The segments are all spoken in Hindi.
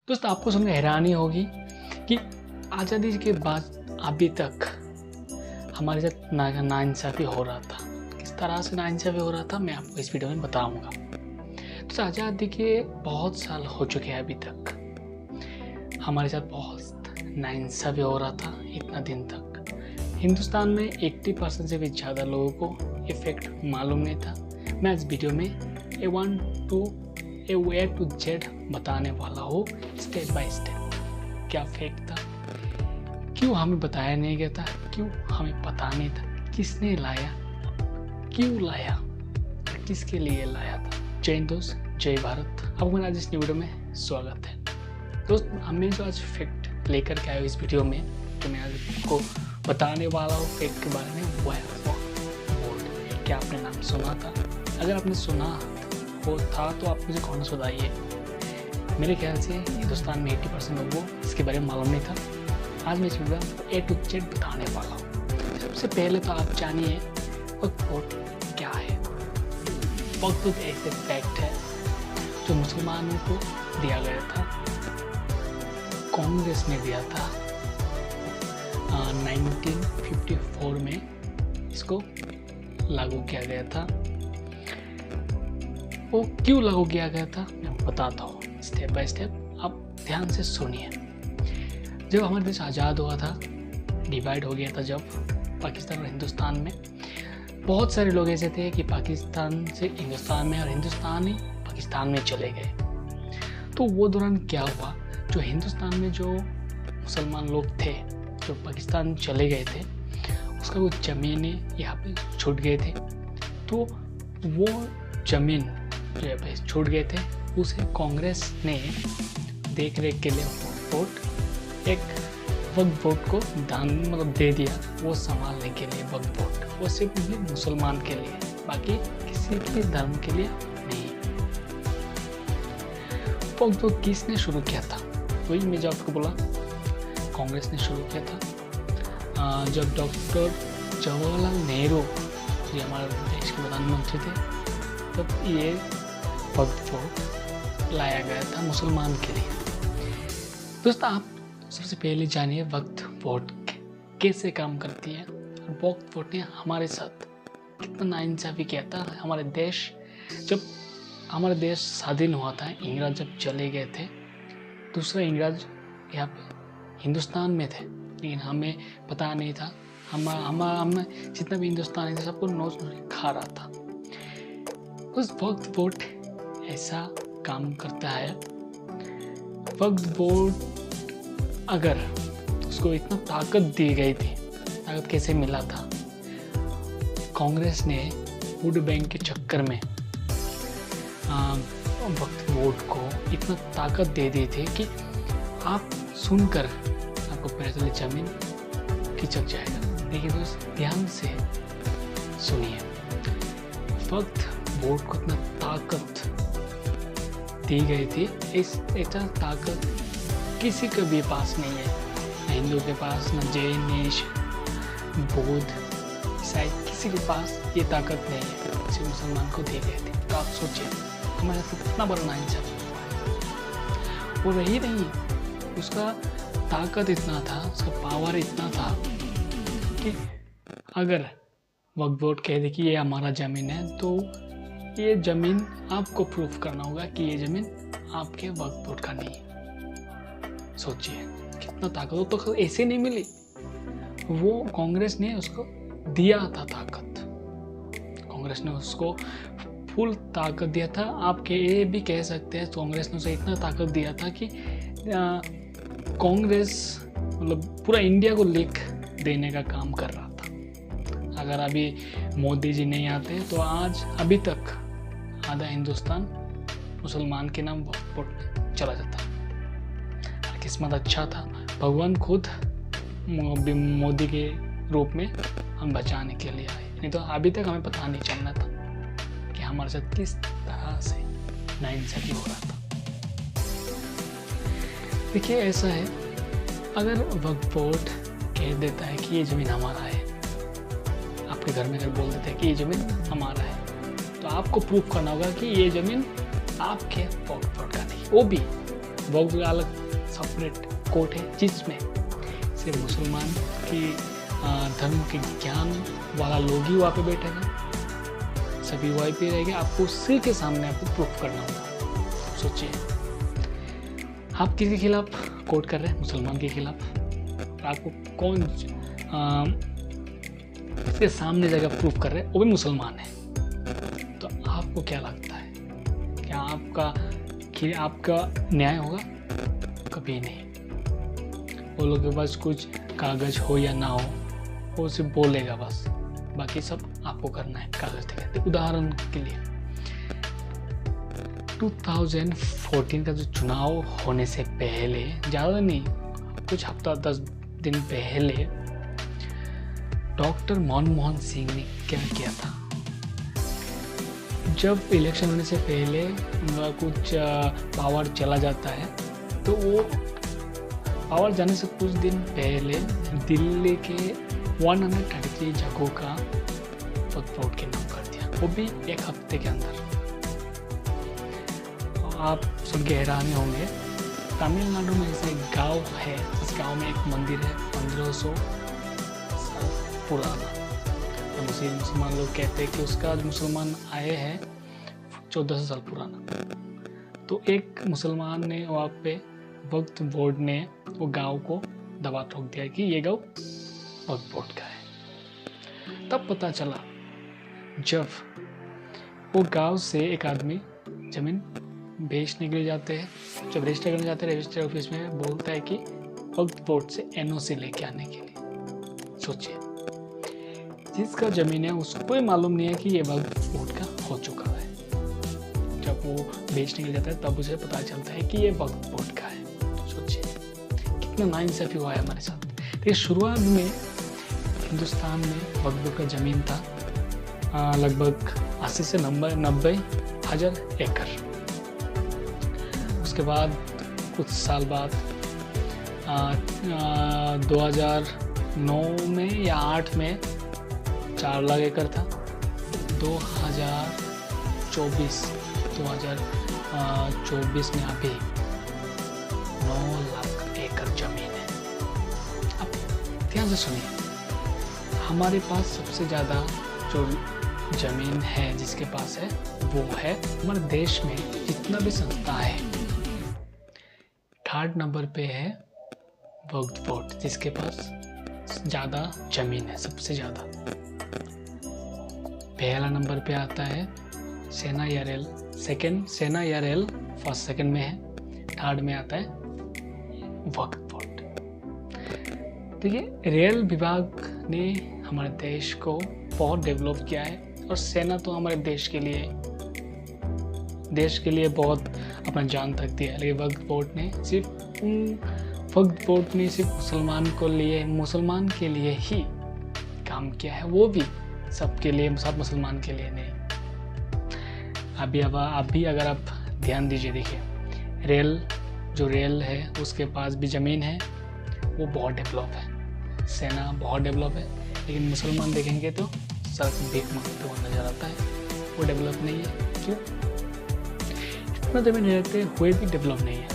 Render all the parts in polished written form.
दोस्त आपको सुनकर हैरानी होगी कि आज़ादी के बाद अभी तक हमारे साथ नाइंसाफ़ी हो रहा था। किस तरह से नाइंसाफ़ी हो रहा था मैं आपको इस वीडियो में बताऊंगा। तो आज़ादी के बहुत साल हो चुके हैं, अभी तक हमारे साथ बहुत नाइंसाफ़ी हो रहा था। इतना दिन तक हिंदुस्तान में 80% से भी ज़्यादा लोगों को इफ़ेक्ट मालूम नहीं था। मैं इस वीडियो में ए टू जेड बताने वाला हूँ, स्टेप बाय स्टेप। क्या फेक था, क्यों हमें बताया नहीं गया था, क्यों हमें पता नहीं था, किसने लाया, क्यों लाया, किसके लिए लाया था। जय हिंद दोस्त, जय भारत। आपको मेरा आज इस वीडियो में स्वागत है। दोस्त हमें जो आज फैक्ट लेकर के आया इस वीडियो में, जो मैं आज आपको बताने वाला हूँ फैक्ट के बारे में, वो है वक्फ बोर्ड। क्या आपने नाम सुना था? अगर आपने सुना हो था तो आप मुझे कौन सुनाइए। मेरे ख्याल से हिंदुस्तान में 80% लोगों को इसके बारे में मालूम नहीं था। आज मैं इस वीडियो में ए टू जेड बताने वाला हूँ। सबसे पहले तो आप जानिए वक्फ बोर्ड क्या है। वक्फ बोर्ड ऐसे फैक्ट है जो मुसलमानों को दिया गया था, कांग्रेस ने दिया था 1954 में इसको लागू किया गया था। वो क्यों लागू किया गया था मैं बताता हूँ स्टेप बाय स्टेप। आप ध्यान से सुनिए। जब हमारा देश आज़ाद हुआ था, डिवाइड हो गया था जब पाकिस्तान और हिंदुस्तान में, बहुत सारे लोग ऐसे थे कि पाकिस्तान से हिंदुस्तान में और हिंदुस्तान ही पाकिस्तान में चले गए। तो वो दौरान क्या हुआ, जो हिंदुस्तान में जो मुसलमान लोग थे जो पाकिस्तान चले गए थे, उसका कुछ ज़मीनें यहाँ पे छूट गए थे। तो वो ज़मीन जो यहाँ पे छूट गए थे उसे कांग्रेस ने देख रेख के लिए एक वक्फ बोर्ड को दान दे दिया, वो संभालने के लिए। वक्फ बोर्ड वो सिर्फ मुसलमान के लिए, बाकी किसी के धर्म के लिए नहीं। वक्फ बोर्ड किसने शुरू किया था? वही मैं जो आपको बोला, कांग्रेस ने शुरू किया था। जब डॉक्टर जवाहरलाल नेहरू जो हमारे देश के प्रधानमंत्री थे, तब ये वक्फ बोर्ड लाया गया था मुसलमान के लिए। दोस्तों आप सबसे पहले जानिए वक्फ बोर्ड कैसे काम करती है। वक्फ बोर्ड ने हमारे साथ कितना नाइंसाफ़ी किया था। जब हमारा देश स्वाधीन हुआ था, इंग्रज जब चले गए थे, दूसरा इंग्रज यहाँ पे हिंदुस्तान में थे, लेकिन हमें पता नहीं था। हम जितना भी हिंदुस्तानी थे सबको नोच खा रहा था। उस वक्फ बोर्ड ऐसा काम करता है। वक्फ बोर्ड अगर उसको इतना ताकत दी गई थी, ताकत कैसे मिला था? कांग्रेस ने वोट बैंक के चक्कर में वक्फ बोर्ड को इतना ताकत दे दी थी कि आप सुनकर आपको पता चले ज़मीन खिसक जाएगा। देखिए दोस्त ध्यान से सुनिए। वक्फ बोर्ड को इतना ताकत दी गई थी, ऐसा ताकत किसी के भी पास नहीं है। न हिंदू के पास, न जैन, बौद्ध, ईसाई, किसी के पास ये ताकत नहीं है। सिर्फ मुसलमान को दी गई थी। तो आप सोचिए हमारे साथ कितना बड़ा नाइंसाफ़ी हुआ है। वो रही नहीं, उसका ताकत इतना था, उसका पावर इतना था कि अगर वक्फ बोर्ड कह दे कि ये हमारा ज़मीन है, तो ये ज़मीन आपको प्रूफ करना होगा कि ये ज़मीन आपके वक्फ बोर्ड का नहीं है। सोचिए कितना ताकत हो। तो ऐसे नहीं मिली, वो कांग्रेस ने उसको दिया था ताकत। कांग्रेस ने उसको फुल ताकत दिया था। आप ये भी कह सकते हैं कांग्रेस ने उसे इतना ताकत दिया था कि कांग्रेस पूरा इंडिया को लिख देने का काम कर रहा था। अगर अभी मोदी जी नहीं आते तो आज अभी तक आधा हिंदुस्तान मुसलमान के नाम वक्फ बोर्ड में चला जाता। किस्मत अच्छा था, भगवान खुद मोदी के रूप में हम बचाने के लिए आए, नहीं तो अभी तक हमें पता नहीं चलना था कि हमारे साथ किस तरह से नाइंसाफ़ी हो रहा था। देखिए ऐसा है, अगर वक्फ बोर्ड कह देता है कि ये ज़मीन हमारा है, आपके घर में अगर बोल देता है कि ये ज़मीन हमारा है, तो आपको प्रूफ करना होगा कि ये ज़मीन आपके वक्फ बोर्ड का नहीं। वो भी वक्त का अलग सेपरेट कोर्ट है जिसमें सिर्फ मुसलमान की धर्म के ज्ञान वाला लोग ही वहाँ पे बैठेगा, सभी वहीं पे रहेंगे। आपको उसी के सामने आपको प्रूफ करना होगा। सोचिए आप किसके खिलाफ कोर्ट कर रहे हैं? मुसलमान के खिलाफ। आपको कौन इसके सामने जगह प्रूफ कर रहे हैं, वो भी मुसलमान है। तो आपको क्या लगता है, क्या आपका न्याय होगा? कभी नहीं। वो लोग के पास कुछ कागज हो या ना हो, वो सिर्फ बोलेगा बस, बाकी सब आपको करना है कागज दिखाते। उदाहरण के लिए 2014 का जो चुनाव होने से पहले, ज़्यादा नहीं, कुछ हफ्ता 10 दिन पहले डॉक्टर मनमोहन सिंह ने क्या किया था? जब इलेक्शन होने से पहले उनका कुछ पावर चला जाता है, तो वो पावर जाने से कुछ दिन पहले दिल्ली के 133 जगहों का वोट के नाम कर दिया, वो भी एक हफ्ते के अंदर। आप सुन के हैरान होंगे, तमिलनाडु में ऐसा एक गांव है, इस गांव में एक मंदिर है 1500 साल पुराना। तो मुसलमान लोग कहते हैं कि उसका मुसलमान आए हैं 1400 साल पुराना। तो एक मुसलमान ने वहाँ पे वक्फ बोर्ड ने वो गांव को दबा ठोक दिया कि ये गांव वक्फ बोर्ड का है। तब पता चला जब वो गांव से एक आदमी जमीन बेचने के लिए जाते हैं, जब रजिस्टर करने जाते हैं, रजिस्टर ऑफिस में बोलता है कि वक्फ बोर्ड से एनओसी लेके आने के लिए। सोचिए जिसका जमीन है उसको ही मालूम नहीं है कि ये वक्फ बोर्ड का हो चुका है। जब वो बेचने के लिए जाता है तब उसे पता चलता है कि ये वक्फ बोर्ड का है। सोचिए कितना नाइंसाफी हुआ है हमारे साथ। तो शुरुआत में हिंदुस्तान में वक्फ बोर्ड का ज़मीन था लगभग 80 से 90 हज़ार एकड़। उसके बाद कुछ साल बाद 2009 में या 8 में 4 लाख एकड़ था। 2024 में अभी 9 लाख एकड़ जमीन है। अब ध्यान से सुनिए, हमारे पास सबसे ज़्यादा जो जमीन है जिसके पास है वो है हमारे देश में जितना भी संस्था है, 3rd नंबर पे है वक्फ बोर्ड जिसके पास ज़्यादा जमीन है, सबसे ज़्यादा। पहला नंबर पे आता है सेना या रेल, सेना या रेल फर्स्ट सेकंड में है, 3rd में आता है वक्फ बोर्ड। देखिए रेल विभाग ने हमारे देश को बहुत डेवलप किया है, और सेना तो हमारे देश के लिए बहुत अपना जान तक दिया है। लेकिन वक्फ बोर्ड ने सिर्फ मुसलमान के लिए ही काम किया है, वो भी सबके लिए, सब मुसलमान के लिए नहीं। अभी अगर आप ध्यान दीजिए, देखिए रेल है उसके पास भी ज़मीन है, वो बहुत डेवलप है, सेना बहुत डेवलप है। लेकिन मुसलमान देखेंगे तो सड़क भीख मांगते हुए नजर आता है, वो डेवलप नहीं है। क्यों? इतना ज़मीन रहते हुए भी डेवलप नहीं है।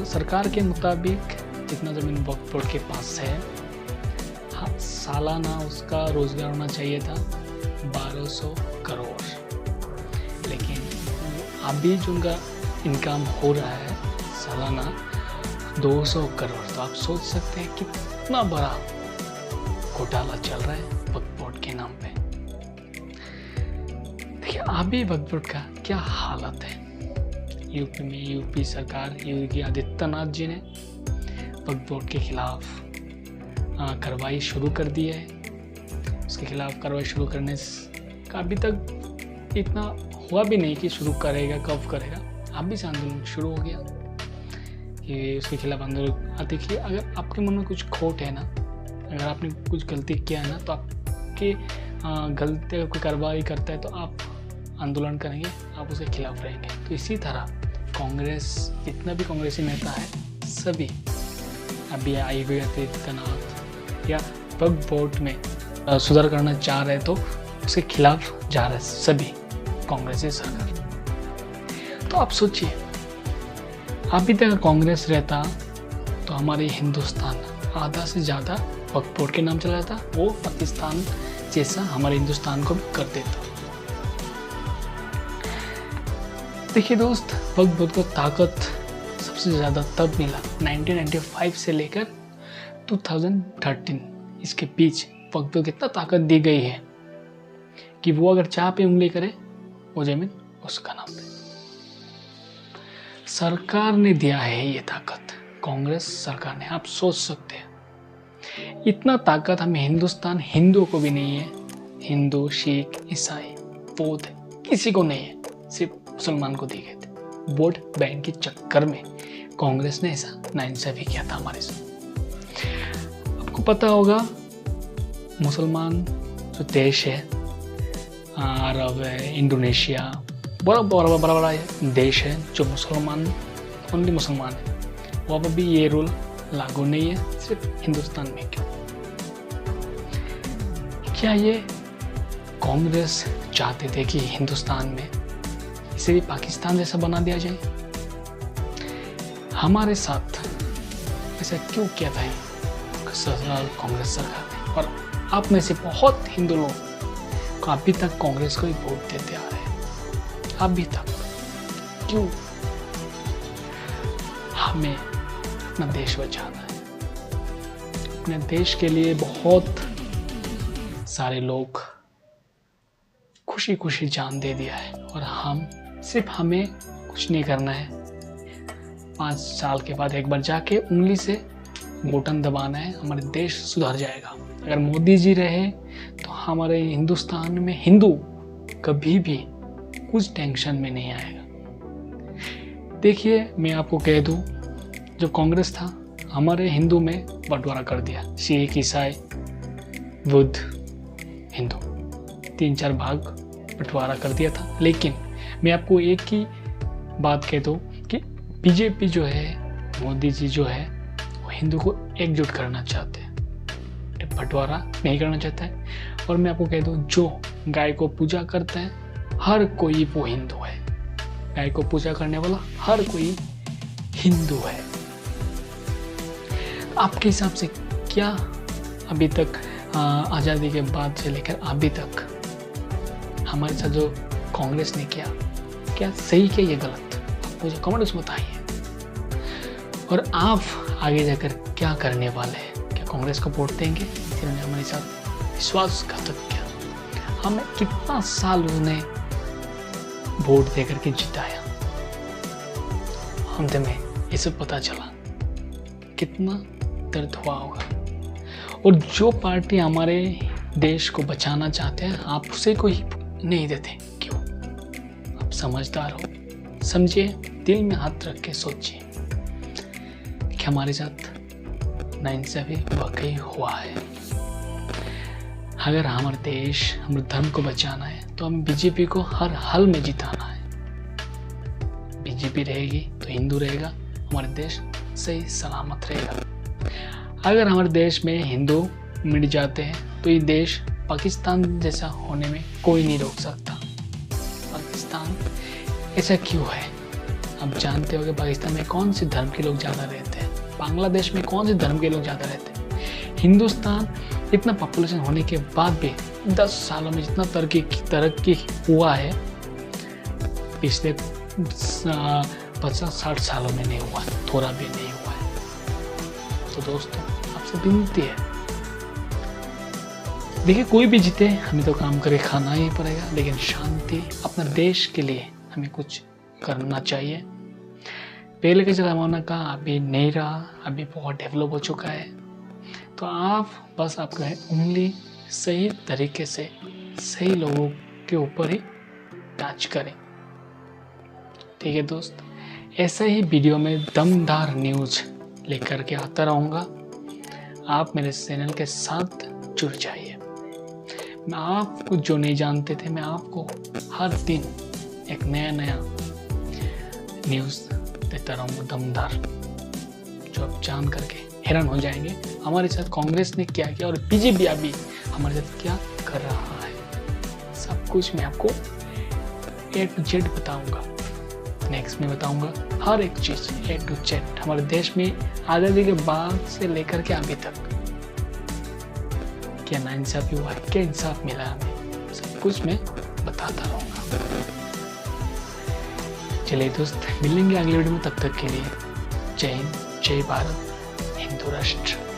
सरकार के मुताबिक जितना ज़मीन वक्फ बोर्ड के पास है, सालाना उसका रोजगार होना चाहिए था 1200 करोड़, लेकिन अभी जो उनका इनकम हो रहा है सालाना 200 करोड़। तो आप सोच सकते हैं कितना बड़ा घोटाला चल रहा है वक्फ बोर्ड के नाम पे। देखिए अभी वक्फ बोर्ड का क्या हालत है। यूपी सरकार, योगी आदित्यनाथ जी ने वक्फ बोर्ड के खिलाफ कार्रवाई शुरू कर दी है। उसके खिलाफ कार्रवाई शुरू करने का अभी तक इतना हुआ भी नहीं कि शुरू करेगा, कब करेगा। अभी से आंदोलन शुरू हो गया कि उसके खिलाफ आंदोलन। देखिए अगर आपके मन में कुछ खोट है ना, अगर आपने कुछ गलती किया है ना, तो आपके गलती अगर कोई कार्रवाई करता है तो आप आंदोलन करेंगे, आप उसके खिलाफ रहेंगे। तो इसी तरह कांग्रेस, जितना भी कांग्रेसी नेता है सभी अभी योगी आदित्यनाथ या वक्फ बोर्ड में सुधार करना चाह रहे तो उसके खिलाफ जा रहे सभी कांग्रेसी सरकार। तो आप सोचिए अभी तक कांग्रेस रहता तो हमारे हिंदुस्तान आधा से ज़्यादा वक्फ बोर्ड के नाम चला जाता, वो पाकिस्तान जैसा हमारे हिंदुस्तान को भी कर देता। देखिए दोस्त, वक्फ बोर्ड को ताकत सबसे ज़्यादा तब मिला 1995 से लेकर 2013, इसके बीच वक्फ बोर्ड को इतना ताकत दी गई है कि वो अगर चाह पे उंगली करे वो जमीन उसका नाम पे। सरकार ने दिया है ये ताकत, कांग्रेस सरकार ने। आप सोच सकते हैं इतना ताकत हमें हिंदुस्तान हिंदुओं को भी नहीं है। हिंदू, सिख, ईसाई, बौद्ध किसी को नहीं है, सिर्फ मुसलमान को दी गए थे। वोट बैंक के चक्कर में कांग्रेस ने ऐसा नाइंसाफी किया था हमारे साथ। आपको पता होगा मुसलमान जो देश है, अरब है, इंडोनेशिया, बड़ा बड़ा देश है जो मुसलमान, ओनली मुसलमान है, वहाँ पर भी ये रूल लागू नहीं है, सिर्फ हिंदुस्तान में क्यों? क्या ये कांग्रेस चाहते थे कि हिंदुस्तान में इसे भी पाकिस्तान जैसा बना दिया जाए? हमारे साथ ऐसा क्यों किया था कांग्रेस सरकार ने? और आप में से बहुत हिंदू लोग अभी तक कांग्रेस को ही वोट देते आ रहे हैं, अभी तक क्यों? हमें अपना देश बचाना है। अपने देश के लिए बहुत सारे लोग खुशी खुशी जान दे दिया है, और हमें कुछ नहीं करना है। 5 साल के बाद एक बार जाके उंगली से बटन दबाना है, हमारे देश सुधर जाएगा। अगर मोदी जी रहे तो हमारे हिंदुस्तान में हिंदू कभी भी कुछ टेंशन में नहीं आएगा। देखिए, मैं आपको कह दूं, जो कांग्रेस था हमारे हिंदू में बंटवारा कर दिया, सिख, ईसाई, बुद्ध, हिंदू 3-4 भाग बंटवारा कर दिया था। लेकिन मैं आपको एक ही बात कह दूं कि बीजेपी जो है, मोदी जी जो है, वो हिंदू को एकजुट करना चाहते हैं, बंटवारा नहीं करना चाहता है। और मैं आपको कह दूं, जो गाय को पूजा करता है हर कोई वो हिंदू है। गाय को पूजा करने वाला हर कोई हिंदू है। आपके हिसाब से क्या अभी तक आज़ादी के बाद से लेकर अभी तक हमारे साथ जो कांग्रेस ने किया, क्या सही क्या ये गलत? आप मुझे कमेंट्स में बताइए। और आप आगे जाकर क्या करने वाले हैं? क्या कांग्रेस को वोट देंगे जिन्होंने हमारे साथ विश्वासघातक किया? हमें कितना साल उन्हें वोट देकर के जिताया, अंत में ये सब पता चला, कितना दर्द हुआ होगा। और जो पार्टी हमारे देश को बचाना चाहते हैं, आप उसे कोई नहीं देते, क्यों? आप समझदार हो, समझिए, दिल में हाथ रख के सोचिए कि हमारे साथ नाइंसाफी वाकई हुआ है। अगर हमारे देश, हमारे धर्म को बचाना है तो हमें बीजेपी को हर हाल में जिताना है। बीजेपी रहेगी तो हिंदू रहेगा, हमारे देश सही सलामत रहेगा। अगर हमारे देश में हिंदू मिट जाते हैं तो ये देश पाकिस्तान जैसा होने में कोई नहीं रोक सकता। पाकिस्तान ऐसा क्यों है? आप जानते हो कि पाकिस्तान में कौन से धर्म के लोग ज़्यादा रहते हैं, बांग्लादेश में कौन से धर्म के लोग ज़्यादा रहते हैं। हिंदुस्तान इतना पॉपुलेशन होने के बाद भी 10 सालों में जितना तरक्की हुआ है, पिछले 50-60 सालों में नहीं हुआ, थोड़ा भी नहीं हुआ है। तो दोस्तों, आपसे विनती है, देखिए, कोई भी जीते, हमें तो काम करके खाना ही पड़ेगा, लेकिन शांति, अपने देश के लिए हमें कुछ करना चाहिए। पहले के ज़माना का अभी नहीं रहा, अभी बहुत डेवलप हो चुका है। तो आप बस आपका उंगली सही तरीके से सही लोगों के ऊपर ही टच करें। ठीक है दोस्त, ऐसा ही वीडियो में दमदार न्यूज़ लेकर के आता रहूँगा। आप मेरे चैनल के साथ जुड़ जाइए। मैं आपको जो नहीं जानते थे, मैं आपको हर दिन एक नया न्यूज़ देता रहूँगा, दमदार, जो आप जान करके हैरान हो जाएंगे हमारे साथ कांग्रेस ने क्या किया और बीजेपी अभी हमारे साथ क्या कर रहा है। सब कुछ मैं आपको A to Z बताऊंगा, नेक्स्ट में बताऊंगा। हर एक चीज़ A to Z हमारे देश में आज़ादी के बाद से लेकर के अभी तक क्या नाइंसाफ़ी हुआ है, क्या इंसाफ मिला हमें, सब कुछ मैं बताता रहूँगा। चलिए दोस्त, मिलेंगे अगले वीडियो में, तब तक के लिए जय हिंद, जय भारत, हिंदू राष्ट्र।